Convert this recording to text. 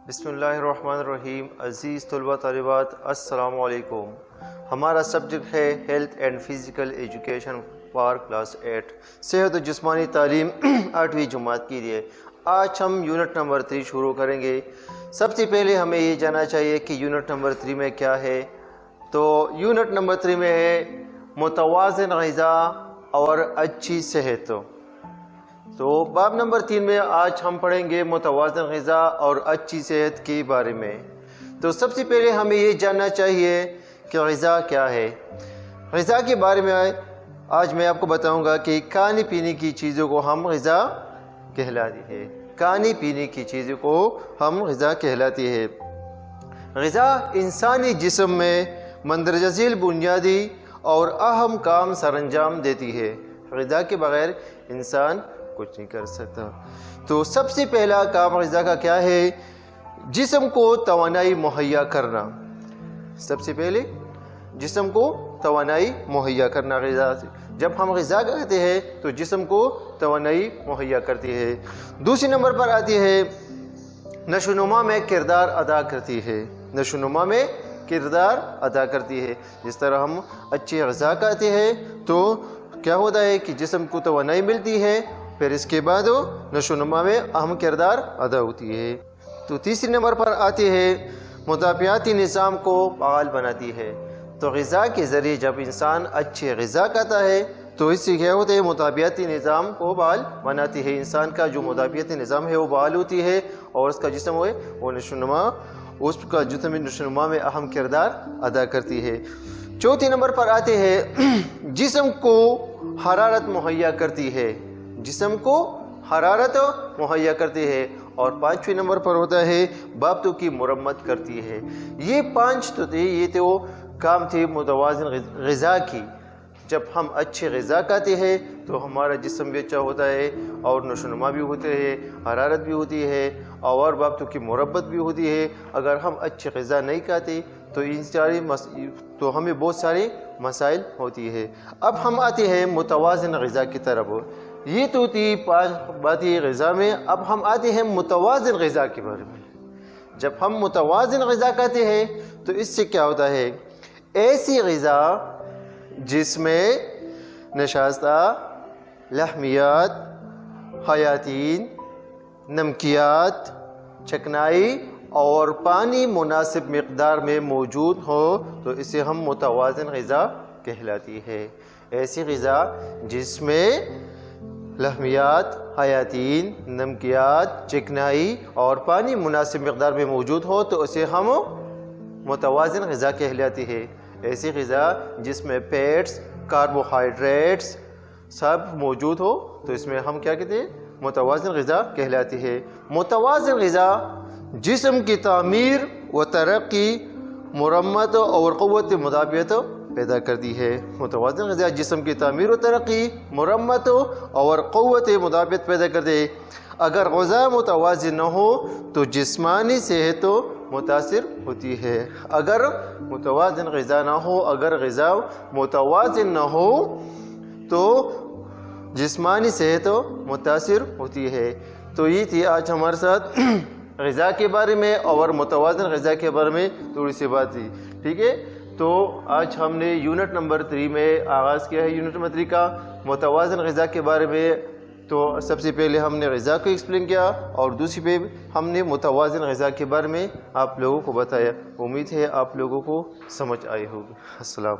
بسم اللہ الرحمن الرحیم۔ عزیز طلبہ طالبات السلام علیکم۔ ہمارا سبجیکٹ ہے health and physical education for class 8، صحت و جسمانی تعلیم 8ویں جماعت کے لیے۔ آج ہم یونٹ نمبر 3 شروع کریں گے۔ سب سے پہلے ہمیں یہ جاننا چاہیے کہ یونٹ نمبر 3 میں کیا ہے۔ تو یونٹ نمبر 3 میں ہے متوازن غذا اور اچھی صحت۔ تو باب نمبر 3 میں آج ہم پڑھیں گے متوازن غذا اور اچھی صحت کے بارے میں۔ تو سب سے پہلے ہمیں یہ جاننا چاہیے کہ غذا کیا ہے۔ غذا کے بارے میں آج میں آپ کو بتاؤں گا کہ کھانے پینے کی چیزوں کو ہم غذا کہلاتی ہے۔ کھانے پینے کی چیزوں کو ہم غذا کہلاتی ہے۔ غذا انسانی جسم میں مندرجہ ذیل بنیادی اور اہم کام سر انجام دیتی ہے۔ غذا کے بغیر انسان کچھ نہیں کر سکتا۔ تو سب سے پہلا کام غذا کا کیا ہے؟ جسم کو توانائی مہیا کرنا۔ سب سے پہلے جسم کو توانائی مہیا کرنا غذا سے۔ جب ہم غذا کھاتے ہیں تو جسم کو توانائی مہیا کرتی ہے۔ دوسری نمبر پر آتی ہے نشو و نما میں کردار ادا کرتی ہے۔ نشو و نما میں کردار ادا کرتی ہے۔ جس طرح ہم اچھی غذا کھاتے ہیں تو کیا ہوتا ہے کہ جسم کو توانائی ملتی ہے، پھر اس کے بعد وہ نشو و نما میں اہم کردار ادا ہوتی ہے۔ تو تیسری نمبر پر آتی ہے مدافعاتی نظام کو فعال بناتی ہے۔ تو غذا کے ذریعے جب انسان اچھی غذا کھاتا ہے تو اس سے کیا ہوتا ہے؟ مدافعاتی نظام کو فعال بناتی ہے۔ انسان کا جو مدافعاتی نظام ہے وہ فعال ہوتی ہے اور اس کا جسم ہے وہ نشو و نما، اس کا جسم نشو و نما میں اہم کردار ادا کرتی ہے۔ چوتھی نمبر پر آتے ہیں جسم کو حرارت مہیا کرتی ہے۔ جسم کو حرارت مہیا کرتی ہے۔ اور پانچویں نمبر پر ہوتا ہے بابتوں کی مرمت کرتی ہے۔ یہ پانچ تو تھے، یہ تو کام تھے متوازن غذا کی۔ جب ہم اچھے غذا کھاتے ہیں تو ہمارا جسم بھی اچھا ہوتا ہے اور نشو و نما بھی ہوتے ہیں، حرارت بھی ہوتی ہے اور بابتوں کی مرمت بھی ہوتی ہے۔ اگر ہم اچھی غذا نہیں کھاتے تو تو ہمیں بہت سارے مسائل ہوتی ہے۔ اب ہم آتے ہیں متوازن غذا کی طرف۔ یہ تو تھی 5 باتیں غذا میں۔ اب ہم آتے ہیں متوازن غذا کے بارے میں۔ جب ہم متوازن غذا کھاتے ہیں تو اس سے کیا ہوتا ہے؟ ایسی غذا جس میں نشاستہ، لحمیات، حیاتین، نمکیات، چکنائی اور پانی مناسب مقدار میں موجود ہو تو اسے ہم متوازن غذا کہلاتی ہے۔ ایسی غذا جس میں لحمیات، حیاتین، نمکیات، چکنائی اور پانی مناسب مقدار میں موجود ہو تو اسے ہم متوازن غذا کہلاتی ہے۔ ایسی غذا جس میں فیٹس، کاربوہائیڈریٹس سب موجود ہو تو اس میں ہم کیا کہتے ہیں؟ متوازن غذا کہلاتی ہے۔ متوازن غذا جسم کی تعمیر و ترقی، مرمت اور قوت مدافعت پیدا کرتی ہے۔ متوازن غذا جسم کی تعمیر و ترقی، مرمت اور قوت مدافعت پیدا کرتی ہے۔ اگر غذا متوازن نہ ہو تو جسمانی صحت متاثر ہوتی ہے۔ اگر متوازن غذا نہ ہو، اگر غذا متوازن نہ ہو تو جسمانی صحت متاثر ہوتی ہے۔ تو یہ تھی آج ہمارے ساتھ غذا کے بارے میں اور متوازن غذا کے بارے میں تھوڑی سی بات تھی، ٹھیک ہے؟ تو آج ہم نے یونٹ نمبر 3 میں آغاز کیا ہے، یونٹ نمبر 3 کا متوازن غذا کے بارے میں۔ تو سب سے پہلے ہم نے غذا کو ایکسپلین کیا اور دوسری پہ ہم نے متوازن غذا کے بارے میں آپ لوگوں کو بتایا۔ امید ہے آپ لوگوں کو سمجھ آئی ہوگی۔ السلام۔